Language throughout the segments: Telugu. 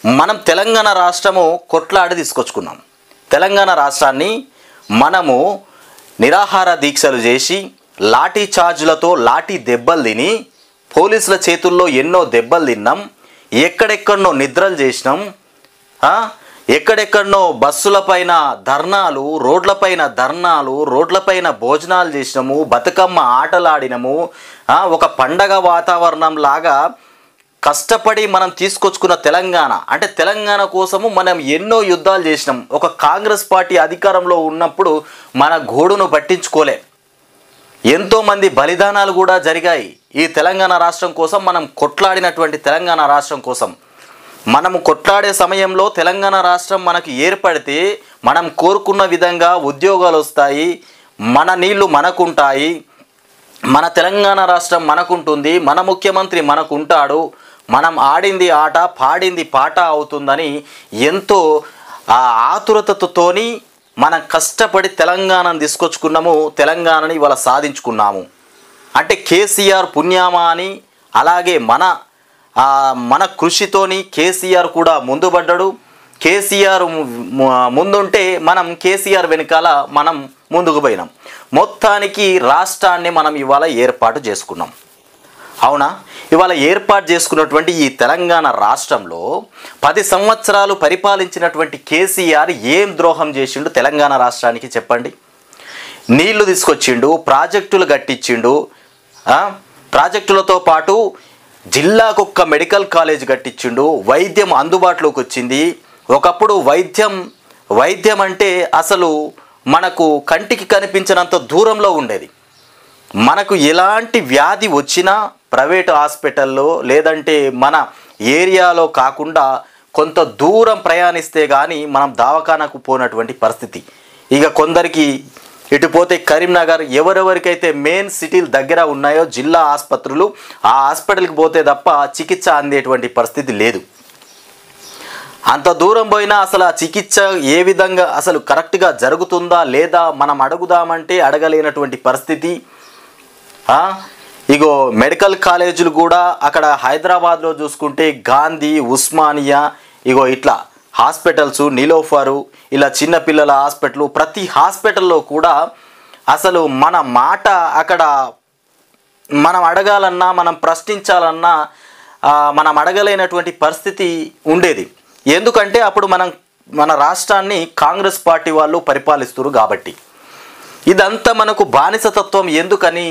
మనం తెలంగాణ రాష్ట్రము కొట్లాడి తీసుకొచ్చుకున్నాం. తెలంగాణ రాష్ట్రాన్ని మనము నిరాహార దీక్షలు చేసి లాఠీ చార్జులతో లాఠీ దెబ్బలు తిని పోలీసుల చేతుల్లో ఎన్నో దెబ్బలు తిన్నాం. ఎక్కడెక్కడనో నిద్రలు చేసినాం. ఎక్కడెక్కడనో బస్సులపైన ధర్నాలు, రోడ్లపైన భోజనాలు చేసినాము. బతుకమ్మ ఆటలాడినము. ఒక పండగ వాతావరణం లాగా కష్టపడి మనం తీసుకొచ్చుకున్న తెలంగాణ అంటే తెలంగాణ కోసము మనం ఎన్నో యుద్ధాలు చేసినాం. ఒక కాంగ్రెస్ పార్టీ అధికారంలో ఉన్నప్పుడు మన గోడును పట్టించుకోలే. ఎంతోమంది బలిదానాలు కూడా జరిగాయి ఈ తెలంగాణ రాష్ట్రం కోసం. మనం కొట్లాడినటువంటి తెలంగాణ రాష్ట్రం కోసం మనము కొట్లాడే సమయంలో తెలంగాణ రాష్ట్రం మనకు ఏర్పడితే మనం కోరుకున్న విధంగా ఉద్యోగాలు వస్తాయి, మన నీళ్లు మనకుంటాయి, మన తెలంగాణ రాష్ట్రం మనకుంటుంది, మన ముఖ్యమంత్రి మనకుంటాడు, మనం ఆడింది ఆట పాడింది పాట అవుతుందని ఎంతో ఆతురతతోని మనం కష్టపడి తెలంగాణను తీసుకొచ్చుకున్నాము. తెలంగాణని ఇవాళ సాధించుకున్నాము. అంటే కేసీఆర్ పుణ్యామా అని, అలాగే మన కృషితోని కేసీఆర్ కూడా ముందుపడ్డాడు. కేసీఆర్ ముందుంటే మనం కేసీఆర్ వెనకాల మనం ముందుకు పోయినాం. మొత్తానికి రాష్ట్రాన్ని మనం ఇవాళ ఏర్పాటు చేసుకున్నాం. అవునా? ఇవాళ ఏర్పాటు చేసుకున్నటువంటి ఈ తెలంగాణ రాష్ట్రంలో 10 సంవత్సరాలు పరిపాలించినటువంటి కేసీఆర్ ఏం ద్రోహం చేసిండు తెలంగాణ రాష్ట్రానికి చెప్పండి? నీళ్లు తీసుకొచ్చిండు, ప్రాజెక్టులు కట్టించిండు. ప్రాజెక్టులతో పాటు జిల్లాకు ఒక్క మెడికల్ కాలేజ్ కట్టించిండు. వైద్యం అందుబాటులోకి వచ్చింది. ఒకప్పుడు వైద్యం అంటే అసలు మనకు కంటికి కనిపించినంత దూరంలో ఉండేది. మనకు ఎలాంటి వ్యాధి వచ్చినా ప్రైవేటు హాస్పిటల్లో లేదంటే మన ఏరియాలో కాకుండా కొంత దూరం ప్రయాణిస్తే కానీ మనం దవాఖానకు పోనటువంటి పరిస్థితి. ఇక కొందరికి ఇటు పోతే కరీంనగర్, ఎవరెవరికైతే మెయిన్ సిటీల దగ్గర ఉన్నాయో జిల్లా ఆసుపత్రులు, ఆ హాస్పిటల్కి పోతే తప్ప చికిత్స అందేటువంటి పరిస్థితి లేదు. అంత దూరం పోయినా అసలు ఆ చికిత్స ఏ విధంగా అసలు కరెక్ట్గా జరుగుతుందా లేదా మనం అడుగుదామంటే అడగలేనటువంటి పరిస్థితి. ఇగో మెడికల్ కాలేజీలు కూడా అక్కడ హైదరాబాద్లో చూసుకుంటే గాంధీ, ఉస్మానియా, ఇగో ఇట్లా హాస్పిటల్స్, నిలోఫరు, ఇలా చిన్నపిల్లల హాస్పిటల్, ప్రతి హాస్పిటల్లో కూడా అసలు మన మాట అక్కడ మనం అడగాలన్నా మనం ప్రశ్నించాలన్నా మనం అడగలేనటువంటి పరిస్థితి ఉండేది. ఎందుకంటే అప్పుడు మన రాష్ట్రాన్ని కాంగ్రెస్ పార్టీ వాళ్ళు పరిపాలిస్తున్నారు కాబట్టి. ఇదంతా మనకు బానిసతత్వం ఎందుకని,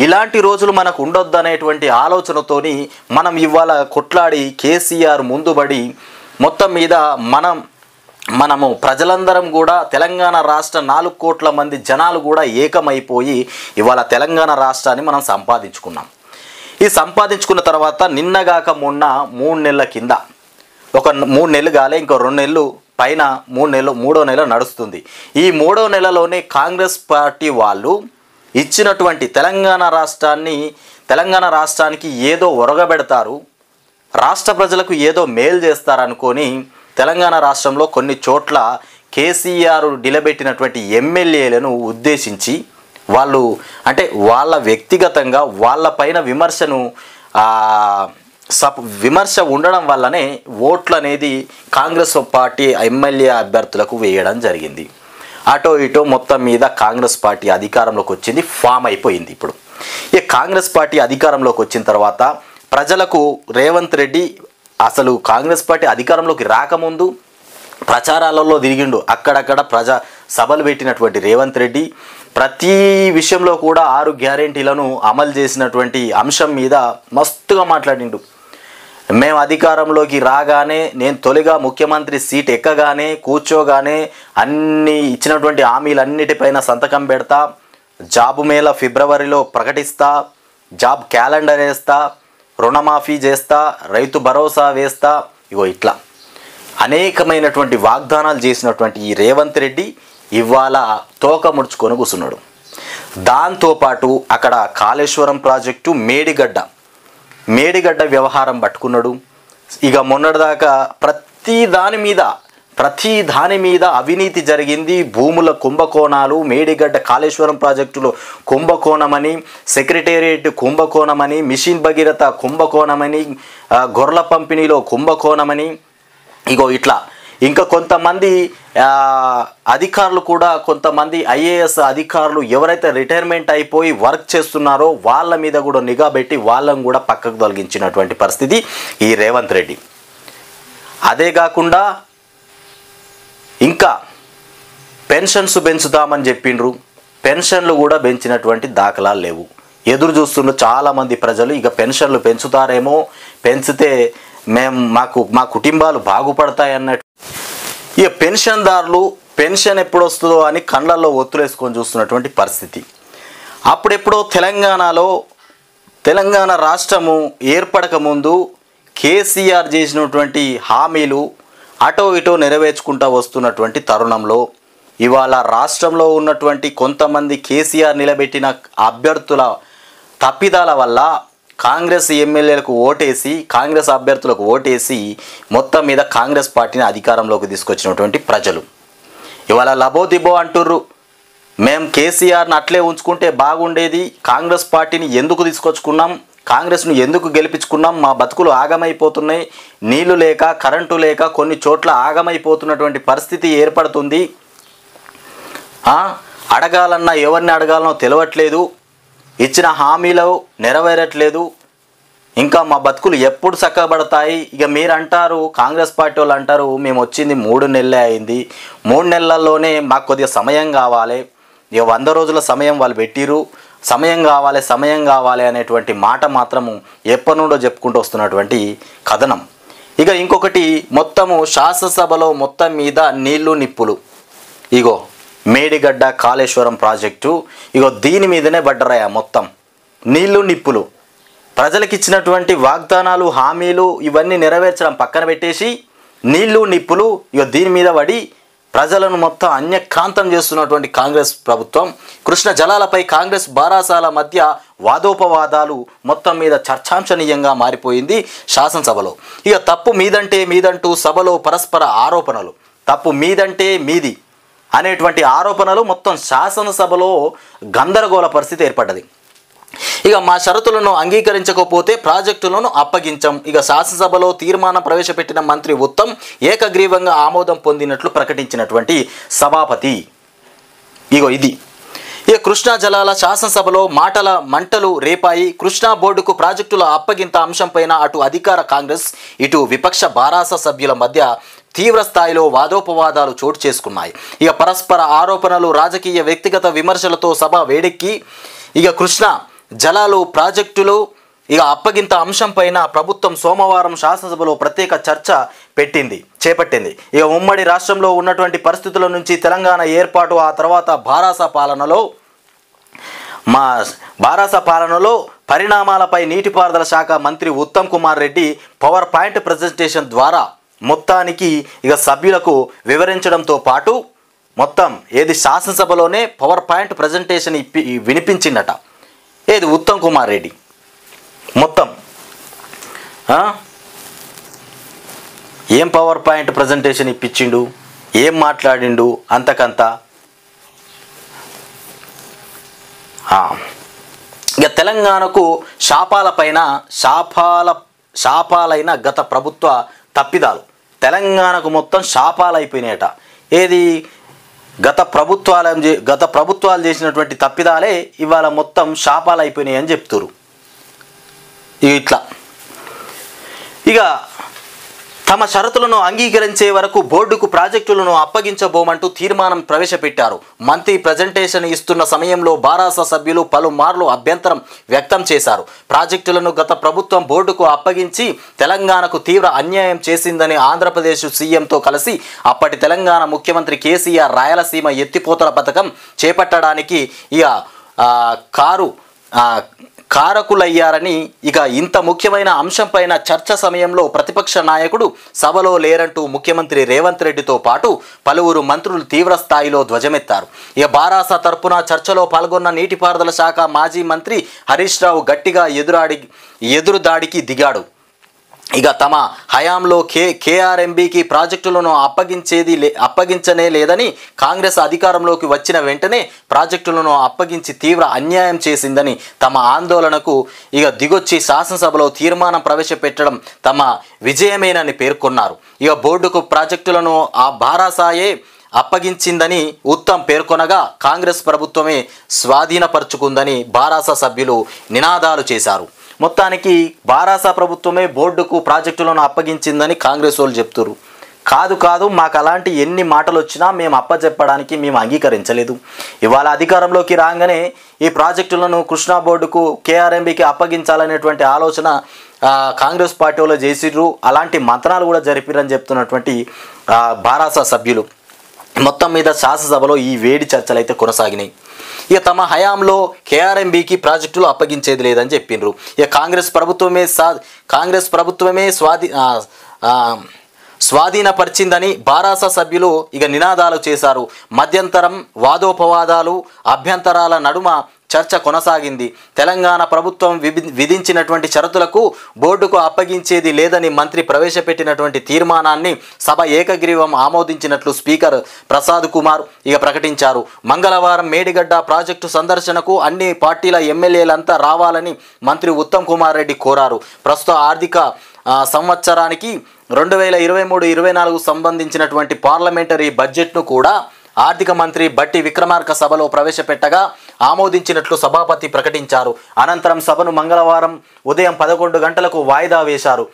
ఇలాంటి రోజులు మనకు ఉండొద్దు అనేటువంటి ఆలోచనతోని మనం ఇవాళ కొట్లాడి కేసీఆర్ ముందుబడి మొత్తం మీద మనము ప్రజలందరం కూడా తెలంగాణ రాష్ట్ర 4 కోట్ల మంది జనాలు కూడా ఏకమైపోయి ఇవాళ తెలంగాణ రాష్ట్రాన్ని మనం సంపాదించుకున్నాం. ఈ సంపాదించుకున్న తర్వాత నిన్నగాక మొన్న 3 నెలల కింద, ఒక 3 నెలలు కాలే, ఇంకో 2 నెలలు పైన 3 నెలలు, 3వ నెల నడుస్తుంది. ఈ 3వ నెలలోనే కాంగ్రెస్ పార్టీ వాళ్ళు ఇచ్చినటువంటి తెలంగాణ రాష్ట్రానికి ఏదో ఒరగబెడతారు, రాష్ట్ర ప్రజలకు ఏదో మేలు చేస్తారనుకొని తెలంగాణ రాష్ట్రంలో కొన్ని చోట్ల కేసీఆర్ నిలబెట్టినటువంటి ఎమ్మెల్యేలను ఉద్దేశించి వాళ్ళు అంటే వాళ్ళ వ్యక్తిగతంగా వాళ్ళపైన విమర్శ ఉండడం వల్లనే ఓట్లు అనేది కాంగ్రెస్ పార్టీ ఎమ్మెల్యే అభ్యర్థులకు వేయడం జరిగింది. అటో ఇటో మొత్తం మీద కాంగ్రెస్ పార్టీ అధికారంలోకి వచ్చింది, ఫామ్ అయిపోయింది. ఇప్పుడు ఈ కాంగ్రెస్ పార్టీ అధికారంలోకి వచ్చిన తర్వాత ప్రజలకు రేవంత్ రెడ్డి అసలు కాంగ్రెస్ పార్టీ అధికారంలోకి రాకముందు ప్రచారాలలో తిరిగిండు. అక్కడక్కడ ప్రజా సభలు పెట్టినటువంటి రేవంత్ రెడ్డి ప్రతి విషయంలో కూడా 6 గ్యారెంటీలను అమలు చేసినటువంటి అంశం మీద మస్తుగా మాట్లాడిండు. మేము అధికారంలోకి రాగానే, నేను తొలిగా ముఖ్యమంత్రి సీట్ ఎక్కగానే కూర్చోగానే అన్ని ఇచ్చినటువంటి హామీలన్నిటిపైన సంతకం పెడతా, జాబు మేళ ఫిబ్రవరిలో ప్రకటిస్తా, జాబ్ క్యాలెండర్ వేస్తా, రుణమాఫీ చేస్తా, రైతు భరోసా వేస్తా, ఇగో ఇట్లా అనేకమైనటువంటి వాగ్దానాలు చేసినటువంటి ఈ రేవంత్ రెడ్డి ఇవాళ తోక ముడుచుకొని కూర్చున్నాడు. దాంతోపాటు అక్కడ కాళేశ్వరం ప్రాజెక్టు, మేడిగడ్డ వ్యవహారం పట్టుకున్నాడు. ఇక మొన్నటిదాకా ప్రతి దాని మీద అవినీతి జరిగింది. భూముల కుంభకోణాలు, మేడిగడ్డ కాళేశ్వరం ప్రాజెక్టులో కుంభకోణమని, సెక్రటేరియట్ కుంభకోణమని, మిషన్ భగీరథ కుంభకోణమని, గొర్రెల పంపిణీలో కుంభకోణమని, ఇగో ఇట్లా ఇంకా కొంతమంది అధికారులు కూడా, కొంతమంది ఐఏఎస్ అధికారులు ఎవరైతే రిటైర్మెంట్ అయిపోయి వర్క్ చేస్తున్నారో వాళ్ళ మీద కూడా నిఘా పెట్టి వాళ్ళని కూడా పక్కకు తొలగించినటువంటి పరిస్థితి ఈ రేవంత్ రెడ్డి. అదే కాకుండా ఇంకా పెన్షన్స్ పెంచుతామని చెప్పిండ్రు, పెన్షన్లు కూడా పెంచినటువంటి దాఖలాలు లేవు. ఎదురు చూస్తున్న చాలామంది ప్రజలు ఇక పెన్షన్లు పెంచుతారేమో, పెంచితే మా కుటుంబాలు బాగుపడతాయన్నట్టు. ఇక పెన్షన్దారులు పెన్షన్ ఎప్పుడు వస్తుందో అని కళ్ళల్లో ఒత్తులేసుకొని చూస్తున్నటువంటి పరిస్థితి. అప్పుడెప్పుడో తెలంగాణ రాష్ట్రము ఏర్పడక ముందు కేసీఆర్ చేసినటువంటి హామీలు అటో ఇటో నెరవేర్చుకుంటూ వస్తున్నటువంటి తరుణంలో ఇవాళ రాష్ట్రంలో ఉన్నటువంటి కొంతమంది కేసీఆర్ నిలబెట్టిన అభ్యర్థుల తప్పిదాల వల్ల కాంగ్రెస్ ఎమ్మెల్యేలకు ఓటేసి, కాంగ్రెస్ అభ్యర్థులకు ఓటేసి మొత్తం మీద కాంగ్రెస్ పార్టీని అధికారంలోకి తీసుకొచ్చినటువంటి ప్రజలు ఇవాళ లబోదిబో అంటుర్రు. మేము కేసీఆర్ని అట్లే ఉంచుకుంటే బాగుండేది, కాంగ్రెస్ పార్టీని ఎందుకు తీసుకొచ్చుకున్నాం, కాంగ్రెస్ను ఎందుకు గెలిపించుకున్నాం, మా బతుకులు ఆగమైపోతున్నాయి, నీళ్లు లేక కరెంటు లేక కొన్ని చోట్ల ఆగమైపోతున్నటువంటి పరిస్థితి ఏర్పడుతుంది, అడగాలన్నా ఎవరిని అడగాలనో తెలియట్లేదు, ఇచ్చిన హామీలు నెరవేరట్లేదు, ఇంకా మా బతుకులు ఎప్పుడు చక్కబడతాయి. ఇక మీరు అంటారు, కాంగ్రెస్ పార్టీ వాళ్ళు అంటారు, మేము వచ్చింది 3 నెలలే అయింది, 3 నెలల్లోనే మాకు కొద్దిగా సమయం కావాలి, ఇక 100 రోజుల సమయం వాళ్ళు పెట్టిరు, సమయం కావాలి అనేటువంటి మాట మాత్రము ఎప్పటి నుండో చెప్పుకుంటూ వస్తున్నటువంటి కథనం. ఇక ఇంకొకటి, మొత్తము శాసనసభలో మొత్తం మీద నీళ్లు నిప్పులు. ఇగో మేడిగడ్డ కాళేశ్వరం ప్రాజెక్టు, ఇగో దీని మీదనే పడ్డరాయా మొత్తం నీళ్లు నిప్పులు. ప్రజలకు ఇచ్చినటువంటి వాగ్దానాలు, హామీలు ఇవన్నీ నెరవేర్చడం పక్కన పెట్టేసి నీళ్లు నిప్పులు ఇగో దీని మీద పడి ప్రజలను మొత్తం అన్యక్రాంతం చేస్తున్నటువంటి కాంగ్రెస్ ప్రభుత్వం. కృష్ణ జలాలపై కాంగ్రెస్ బారాసాల మధ్య వాదోపవాదాలు మొత్తం మీద చర్చాంశనీయంగా మారిపోయింది శాసనసభలో. ఇక తప్పు మీదంటే మీదంటూ సభలో పరస్పర ఆరోపణలు, తప్పు మీదంటే మీది అనేటువంటి ఆరోపణలు మొత్తం శాసనసభలో గందరగోళ పరిస్థితి ఏర్పడ్డది. ఇక మా షరతులను అంగీకరించకపోతే ప్రాజెక్టులను అప్పగించం. ఇక శాసనసభలో తీర్మానం ప్రవేశపెట్టిన మంత్రి ఉత్తమ్ ఏకగ్రీవంగా ఆమోదం పొందినట్లు ప్రకటించినటువంటి సభాపతి. ఇగో ఇది ఇక కృష్ణా జలాల శాసనసభలో మంటలు రేపాయి. కృష్ణా బోర్డుకు ప్రాజెక్టుల అప్పగింత అంశంపైన అటు అధికార కాంగ్రెస్, ఇటు విపక్ష బారాస సభ్యుల మధ్య తీవ్ర స్థాయిలో వాదోపవాదాలు చోటు చేసుకున్నాయి. ఇక పరస్పర ఆరోపణలు, రాజకీయ వ్యక్తిగత విమర్శలతో సభ వేడెక్కి ఇక కృష్ణా జలాలు ప్రాజెక్టులు ఇక అప్పగింత అంశంపైన ప్రభుత్వం సోమవారం శాసనసభలో ప్రత్యేక చర్చ చేపట్టింది. ఇక ఉమ్మడి రాష్ట్రంలో ఉన్నటువంటి పరిస్థితుల నుంచి తెలంగాణ ఏర్పాటు, ఆ తర్వాత బారాస పాలనలో పరిణామాలపై నీటిపారుదల శాఖ మంత్రి Uttam Kumar Reddy power point presentation ద్వారా మొత్తానికి ఇక సభ్యులకు వివరించడంతో పాటు మొత్తం ఏది శాసనసభలోనే పవర్ పాయింట్ ప్రజెంటేషన్ వినిపించిందట ఏది ఉత్తమ్ కుమార్ రెడ్డి. మొత్తం ఏం పవర్ పాయింట్ ప్రజెంటేషన్ ఇప్పించిండు, ఏం మాట్లాడిండు అంతకంత. ఇక తెలంగాణకు శాపాలైన గత ప్రభుత్వ తప్పిదాలు, తెలంగాణకు మొత్తం శాపాలు అయిపోయినాయట. ఏది గత ప్రభుత్వాలు చేసినటువంటి తప్పిదాలే ఇవాళ మొత్తం శాపాలు అయిపోయినాయి అని చెప్తున్నారు. ఇట్లా ఇక తమ షరతులను అంగీకరించే వరకు బోర్డుకు ప్రాజెక్టులను అప్పగించబోమంటూ తీర్మానం ప్రవేశపెట్టారు. మంత్రి ప్రజెంటేషన్ ఇస్తున్న సమయంలో బారాస సభ్యులు పలుమార్లు అభ్యంతరం వ్యక్తం చేశారు. ప్రాజెక్టులను గత ప్రభుత్వం బోర్డుకు అప్పగించి తెలంగాణకు తీవ్ర అన్యాయం చేసిందని ఆంధ్రప్రదేశ్ సీఎంతో కలిసి అప్పటి తెలంగాణ ముఖ్యమంత్రి కేసీఆర్ రాయలసీమ ఎత్తిపోతల పథకం చేపట్టడానికి కారకులయ్యారని, ఇక ఇంత ముఖ్యమైన అంశంపైన చర్చ సమయంలో ప్రతిపక్ష నాయకుడు సభలో లేరంటూ ముఖ్యమంత్రి రేవంత్ రెడ్డితో పాటు పలువురు మంత్రులు తీవ్ర స్థాయిలో ధ్వజమెత్తారు. ఇక బారాస తరపున చర్చలో పాల్గొన్న నీటిపారుదల శాఖ మాజీ మంత్రి హరీష్ రావు గట్టిగా ఎదురుదాడికి దిగాడు. ఇక తమ హయాంలో కేఆర్ఎంబీకి ప్రాజెక్టులను అప్పగించనే లేదని, కాంగ్రెస్ అధికారంలోకి వచ్చిన వెంటనే ప్రాజెక్టులను అప్పగించి తీవ్ర అన్యాయం చేసిందని తమ ఆందోళనకు ఇక దిగొచ్చి శాసనసభలో తీర్మానం ప్రవేశపెట్టడం తమ విజయమేనని పేర్కొన్నారు. ఇక బోర్డుకు ప్రాజెక్టులను ఆ భారాసాయే అప్పగించిందని ఉత్తమ్ పేర్కొనగా, కాంగ్రెస్ ప్రభుత్వమే స్వాధీనపరుచుకుందని బారాస సభ్యులు నినాదాలు చేశారు. మొత్తానికి బారాస ప్రభుత్వమే బోర్డుకు ప్రాజెక్టులను అప్పగించిందని కాంగ్రెస్ వాళ్ళు చెప్తున్నారు. కాదు మాకు అలాంటి ఎన్ని మాటలు వచ్చినా మేము అప్పచెప్పడానికి మేము అంగీకరించలేదు. ఇవాళ అధికారంలోకి రాగానే ఈ ప్రాజెక్టులను కృష్ణా బోర్డుకు కేఆర్ఎంబీకి అప్పగించాలనేటువంటి ఆలోచన కాంగ్రెస్ పార్టీ వాళ్ళు చేసిర్రు. అలాంటి మంత్రాలు కూడా జరిపిరని చెప్తున్నటువంటి బారాస సభ్యులు. మొత్తం మీద శాసనసభలో ఈ వేడి చర్చలు అయితే కొనసాగినాయి. ఇక తమ హయాంలో కేఆర్ఎంబీకి ప్రాజెక్టులు అప్పగించేది లేదని చెప్పిండ్రు. ఇక కాంగ్రెస్ ప్రభుత్వమే స్వాధీనపరిచిందని బారాస సభ్యులు ఇక నినాదాలు చేశారు. మధ్యంతరం వాదోపవాదాలు అభ్యంతరాల నడుమ చర్చ కొనసాగింది. తెలంగాణ ప్రభుత్వం విధించినటువంటి షరతులకు బోర్డుకు అప్పగించేది లేదని మంత్రి ప్రవేశపెట్టినటువంటి తీర్మానాన్ని సభ ఏకగ్రీవం ఆమోదించినట్లు స్పీకర్ ప్రసాద్ కుమార్ ఇక ప్రకటించారు. మంగళవారం మేడిగడ్డ ప్రాజెక్టు సందర్శనకు అన్ని పార్టీల ఎమ్మెల్యేలంతా రావాలని మంత్రి ఉత్తమ్ కుమార్ రెడ్డి కోరారు. ప్రస్తుత ఆర్థిక సంవత్సరానికి 2023-24 సంబంధించినటువంటి పార్లమెంటరీ బడ్జెట్ను కూడా ఆర్థిక మంత్రి బట్టి విక్రమార్క సభలో ప్రవేశపెట్టగా ఆమోదించినట్లు సభాపతి ప్రకటించారు. అనంతరం సభను మంగళవారం ఉదయం 11 గంటలకు వాయిదా వేశారు.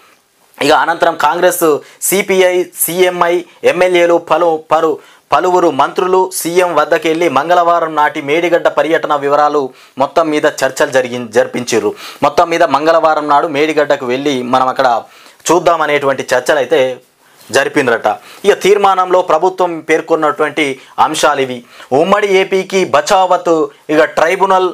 ఇక అనంతరం కాంగ్రెస్, సిపిఐ, సిఎంఐ ఎమ్మెల్యేలు పలువురు మంత్రులు సీఎం వద్దకెళ్ళి మంగళవారం నాటి మేడిగడ్డ పర్యటన వివరాలు మొత్తం మీద చర్చలు జరిపించారు. మొత్తం మీద మంగళవారం నాడు మేడిగడ్డకు వెళ్ళి మనం అక్కడ చూద్దామనేటువంటి చర్చలు అయితే జరిపినరట. ఇక తీర్మానంలో ప్రభుత్వం పేర్కొన్నటువంటి అంశాలు ఇవి. ఉమ్మడి ఏపీకి బచావత్ ఇక ట్రైబ్యునల్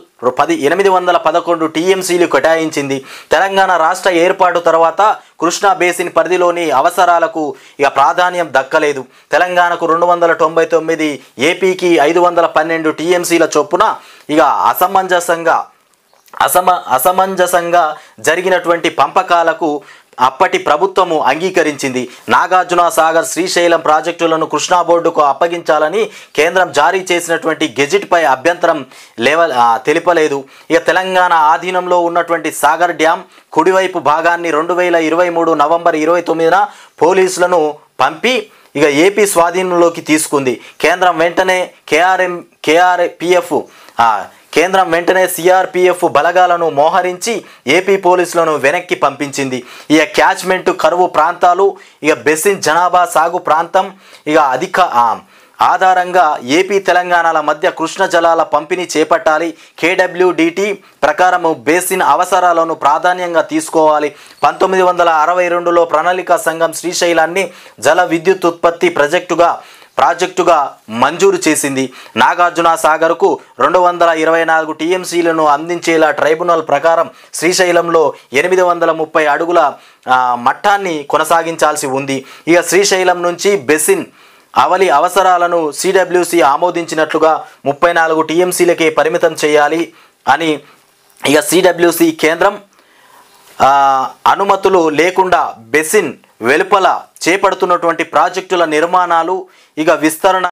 811 టీఎంసీలు కేటాయించింది. తెలంగాణ రాష్ట్ర ఏర్పాటు తర్వాత కృష్ణా బేసిన్ పరిధిలోని అవసరాలకు ఇక ప్రాధాన్యం దక్కలేదు. తెలంగాణకు 299, ఏపీకి 512 టీఎంసీల చొప్పున ఇక అసమంజసంగా జరిగినటువంటి పంపకాలకు అప్పటి ప్రభుత్వము అంగీకరించింది. నాగార్జున సాగర్, శ్రీశైలం ప్రాజెక్టులను కృష్ణా బోర్డుకు అప్పగించాలని కేంద్రం జారీ చేసినటువంటి గెజిట్పై అభ్యంతరం తెలుపలేదు. ఇక తెలంగాణ ఆధీనంలో ఉన్నటువంటి సాగర్ డ్యాం కుడివైపు భాగాన్ని 2023 నవంబర్ 29న పోలీసులను పంపి ఇక ఏపీ స్వాధీనంలోకి తీసుకుంది. కేంద్రం వెంటనే సిఆర్పిఎఫ్ బలగాలను మోహరించి ఏపీ పోలీసులను వెనక్కి పంపించింది. ఇక క్యాచ్మెంట్ కరువు ప్రాంతాలు, ఇక బెసిన్ జనాభా సాగు ప్రాంతం ఇక ఆధారంగా ఏపీ తెలంగాణల మధ్య కృష్ణ జలాల పంపిణీ చేపట్టాలి. కేడబ్ల్యూడిటి ప్రకారం బేసిన్ అవసరాలను ప్రాధాన్యంగా తీసుకోవాలి. 1962లో ప్రణాళికా సంఘం శ్రీశైలాన్ని జల విద్యుత్ ఉత్పత్తి ప్రాజెక్టుగా మంజూరు చేసింది. నాగార్జున సాగర్కు 224 టీఎంసీలను అందించేలా ట్రైబ్యునల్ ప్రకారం శ్రీశైలంలో 830 అడుగుల మట్టాన్ని కొనసాగించాల్సి ఉంది. ఇక శ్రీశైలం నుంచి బెసిన్ అవసరాలను సిడబ్ల్యూసి ఆమోదించినట్లుగా 34 టీఎంసీలకే పరిమితం చేయాలి అని ఇక సిడబ్ల్యూసి కేంద్రం అనుమతులు లేకుండా బెసిన్ వెలుపల చేపడుతున్నటువంటి ప్రాజెక్టుల నిర్మాణాలు ఇక విస్తరణ